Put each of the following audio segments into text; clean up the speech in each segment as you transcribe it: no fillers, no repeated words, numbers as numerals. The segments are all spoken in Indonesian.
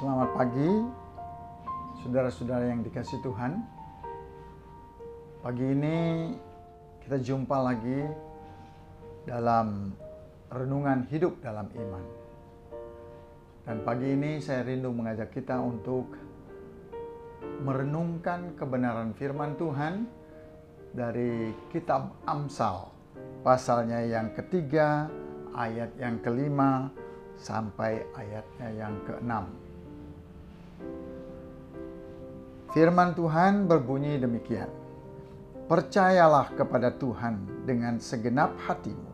Selamat pagi, saudara-saudara yang dikasihi Tuhan. Pagi ini kita jumpa lagi dalam renungan hidup dalam iman. Dan pagi ini saya rindu mengajak kita untuk merenungkan kebenaran firman Tuhan dari kitab Amsal, pasalnya yang ketiga, ayat yang kelima, sampai ayatnya yang keenam. Firman Tuhan berbunyi demikian. Percayalah kepada Tuhan dengan segenap hatimu,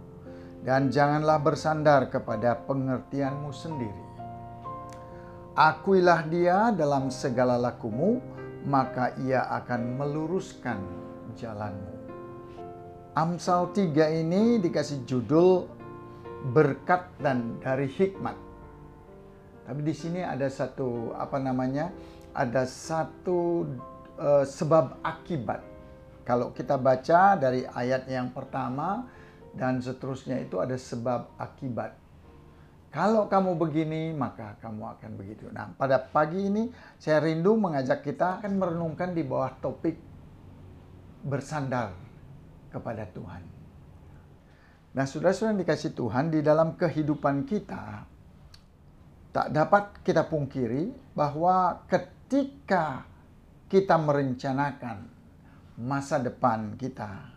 dan janganlah bersandar kepada pengertianmu sendiri. Akuilah Dia dalam segala lakumu, maka Ia akan meluruskan jalanmu. Amsal 3 ini dikasih judul berkat dan dari hikmat. Tapi di sini ada satu sebab akibat. Kalau kita baca dari ayat yang pertama dan seterusnya itu ada sebab akibat. Kalau kamu begini, maka kamu akan begitu. Nah, pada pagi ini saya rindu mengajak kita akan merenungkan di bawah topik bersandar kepada Tuhan. Nah, saudara-saudara yang dikasih Tuhan, di dalam kehidupan kita tak dapat kita pungkiri bahwa ketika kita merencanakan masa depan kita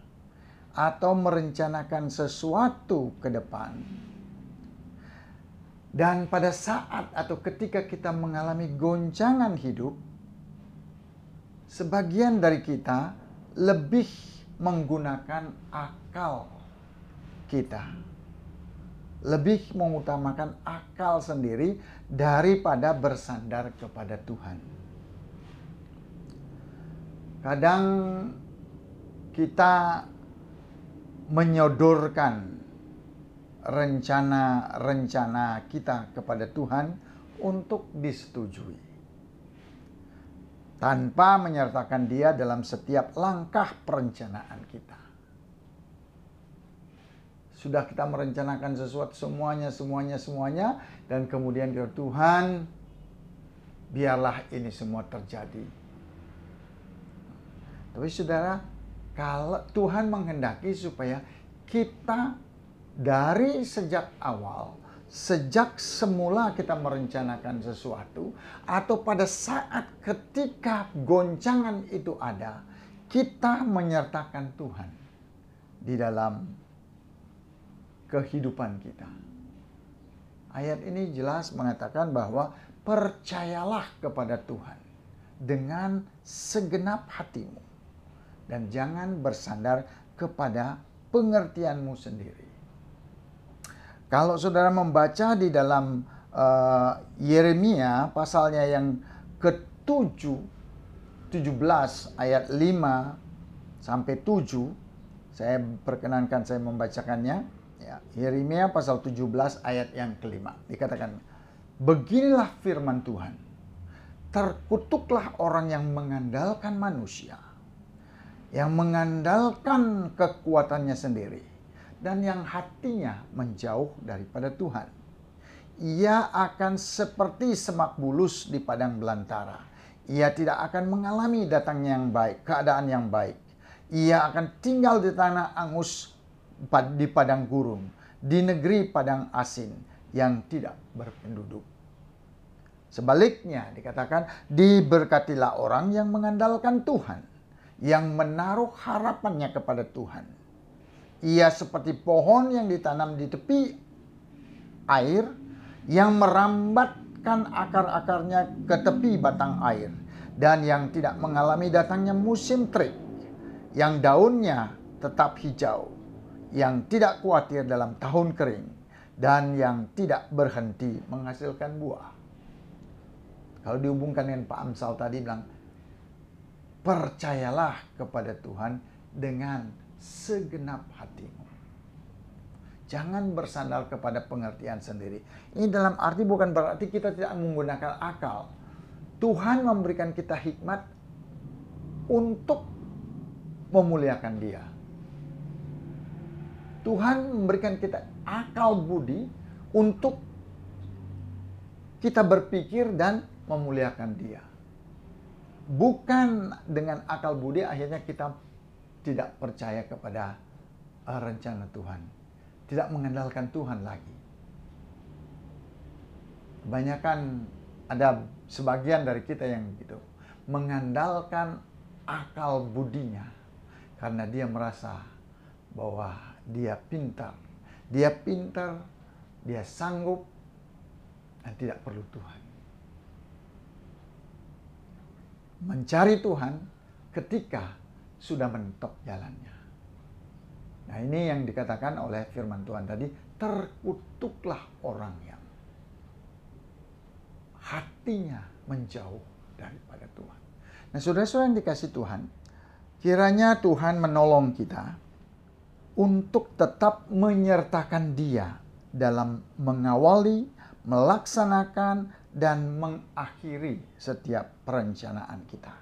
atau merencanakan sesuatu ke depan, dan pada saat atau ketika kita mengalami goncangan hidup, sebagian dari kita lebih menggunakan akal kita, lebih mengutamakan akal sendiri daripada bersandar kepada Tuhan. Kadang kita menyodorkan rencana-rencana kita kepada Tuhan untuk disetujui, tanpa menyertakan Dia dalam setiap langkah perencanaan kita. Sudah kita merencanakan sesuatu semuanya, dan kemudian kita, Tuhan, biarlah ini semua terjadi. Tapi saudara, kalau Tuhan menghendaki supaya kita dari sejak awal, sejak semula kita merencanakan sesuatu, atau pada saat ketika goncangan itu ada, kita menyertakan Tuhan di dalam kehidupan kita. Ayat ini jelas mengatakan bahwa percayalah kepada Tuhan dengan segenap hatimu, dan jangan bersandar kepada pengertianmu sendiri. Kalau saudara membaca di dalam Yeremia pasalnya yang ke-7, 17 ayat 5 sampai 7, saya perkenankan saya membacakannya. Ya, Yeremia pasal 17 ayat yang kelima. Dikatakan, beginilah firman Tuhan. Terkutuklah orang yang mengandalkan manusia, yang mengandalkan kekuatannya sendiri, dan yang hatinya menjauh daripada Tuhan. Ia akan seperti semak bulus di padang belantara. Ia tidak akan mengalami datangnya yang baik, keadaan yang baik. Ia akan tinggal di tanah angus, di padang gurun, di negeri padang asin yang tidak berpenduduk. Sebaliknya dikatakan, diberkatilah orang yang mengandalkan Tuhan, yang menaruh harapannya kepada Tuhan. Ia seperti pohon yang ditanam di tepi air, yang merambatkan akar-akarnya ke tepi batang air, dan yang tidak mengalami datangnya musim terik, yang daunnya tetap hijau, yang tidak khawatir dalam tahun kering, dan yang tidak berhenti menghasilkan buah. Kalau dihubungkan dengan Pak Amsal tadi bilang, percayalah kepada Tuhan dengan segenap hatimu. Jangan bersandar kepada pengertian sendiri. Ini dalam arti bukan berarti kita tidak menggunakan akal. Tuhan memberikan kita hikmat untuk memuliakan Dia. Tuhan memberikan kita akal budi untuk kita berpikir dan memuliakan Dia. Bukan dengan akal budi akhirnya kita tidak percaya kepada rencana Tuhan. Tidak mengandalkan Tuhan lagi. Kebanyakan ada sebagian dari kita yang begitu. Mengandalkan akal budinya. Karena dia merasa bahwa dia pintar. Dia pintar, dia sanggup, dan tidak perlu Tuhan. Mencari Tuhan ketika sudah menetap jalannya. Nah, ini yang dikatakan oleh firman Tuhan tadi, terkutuklah orang yang hatinya menjauh daripada Tuhan. Nah, saudara-saudara yang dikasih Tuhan, kiranya Tuhan menolong kita untuk tetap menyertakan Dia dalam mengawali, melaksanakan, dan mengakhiri setiap perencanaan kita.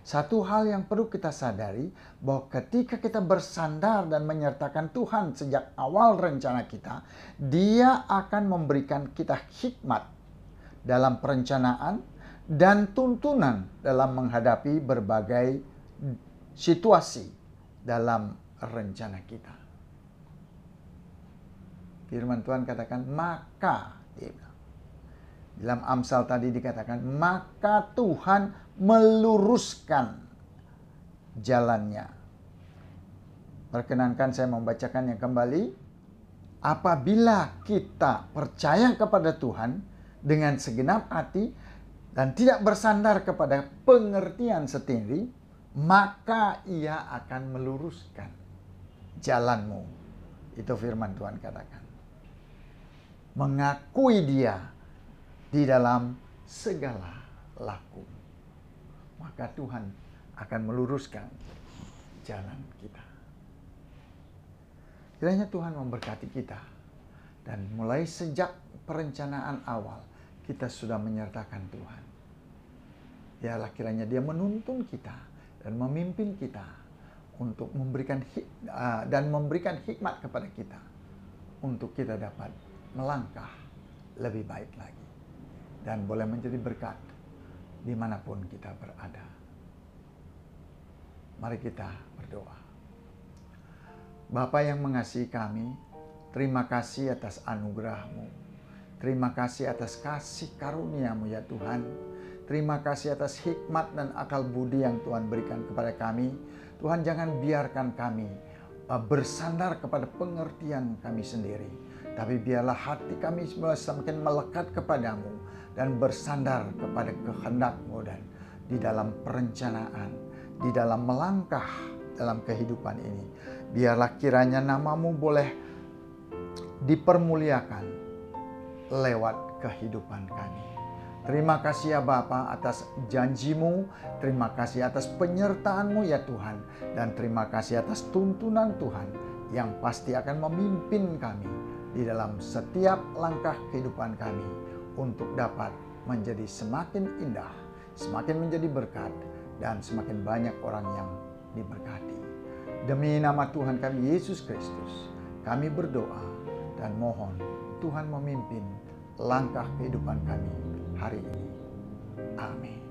Satu hal yang perlu kita sadari, bahwa ketika kita bersandar dan menyertakan Tuhan sejak awal rencana kita, Dia akan memberikan kita hikmat dalam perencanaan dan tuntunan dalam menghadapi berbagai situasi dalam rencana kita. Firman Tuhan katakan, maka, dia bilang, dalam Amsal tadi dikatakan, maka Tuhan meluruskan jalannya. Perkenankan saya membacakannya kembali. Apabila kita percaya kepada Tuhan dengan segenap hati dan tidak bersandar kepada pengertian sendiri, maka Ia akan meluruskan jalanmu. Itu firman Tuhan katakan. Mengakui Dia di dalam segala laku, maka Tuhan akan meluruskan jalan kita. Kiranya Tuhan memberkati kita, dan mulai sejak perencanaan awal kita sudah menyertakan Tuhan. Biarlah kiranya Dia menuntun kita dan memimpin kita untuk memberikan hikmat kepada kita, untuk kita dapat melangkah lebih baik lagi dan boleh menjadi berkat dimanapun kita berada. Mari kita berdoa. Bapa yang mengasihi kami, terima kasih atas anugerah-Mu. Terima kasih atas kasih karunia-Mu ya Tuhan. Terima kasih atas hikmat dan akal budi yang Tuhan berikan kepada kami. Tuhan, jangan biarkan kami bersandar kepada pengertian kami sendiri, tapi biarlah hati kami semakin melekat kepadamu dan bersandar kepada kehendak-Mu, dan di dalam perencanaan, di dalam melangkah dalam kehidupan ini, biarlah kiranya nama-Mu boleh dipermuliakan lewat kehidupan kami. Terima kasih ya Bapa atas janji-Mu, terima kasih atas penyertaan-Mu ya Tuhan, dan terima kasih atas tuntunan Tuhan yang pasti akan memimpin kami di dalam setiap langkah kehidupan kami untuk dapat menjadi semakin indah, semakin menjadi berkat, dan semakin banyak orang yang diberkati. Demi nama Tuhan kami Yesus Kristus, kami berdoa dan mohon Tuhan memimpin langkah kehidupan kami hari ini. Amin.